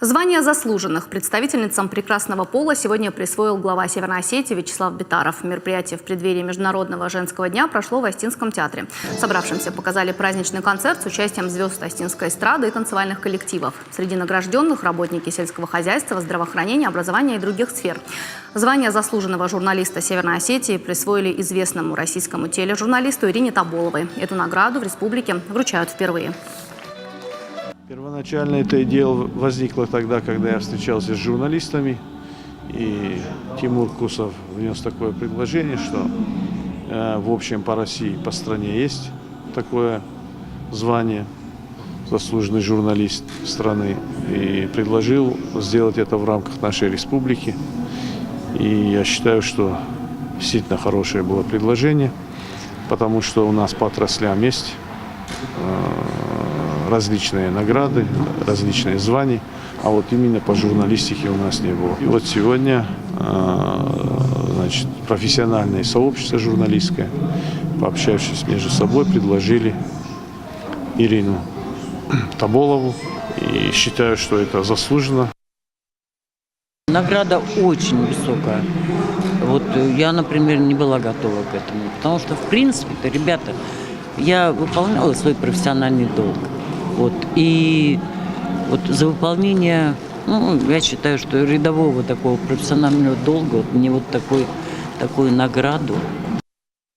Звание заслуженных представительницам прекрасного пола сегодня присвоил глава Северной Осетии Вячеслав Битаров. Мероприятие в преддверии Международного женского дня прошло в Остинском театре. Собравшимся показали праздничный концерт с участием звезд остинской эстрады и танцевальных коллективов. Среди награжденных – работники сельского хозяйства, здравоохранения, образования и других сфер. Звание заслуженного журналиста Северной Осетии присвоили известному российскому тележурналисту Ирине Таболовой. Эту награду в республике вручают впервые. Первоначально эта идея возникла тогда, когда я встречался с журналистами, и Тимур Кусов внес такое предложение, что в общем по России, по стране есть такое звание заслуженный журналист страны, и предложил сделать это в рамках нашей республики. И я считаю, что действительно хорошее было предложение, потому что у нас по отраслям есть различные награды, различные звания, а вот именно по журналистике у нас не было. И вот сегодня профессиональное сообщество журналистское, пообщавшись между собой, предложили Ирину Таболову, и считаю, что это заслуженно. Награда очень высокая. Вот я, например, не была готова к этому, потому что, в принципе-то, ребята, я выполняла свой профессиональный долг. И за выполнение, я считаю, что рядового такого профессионального долга, мне такую награду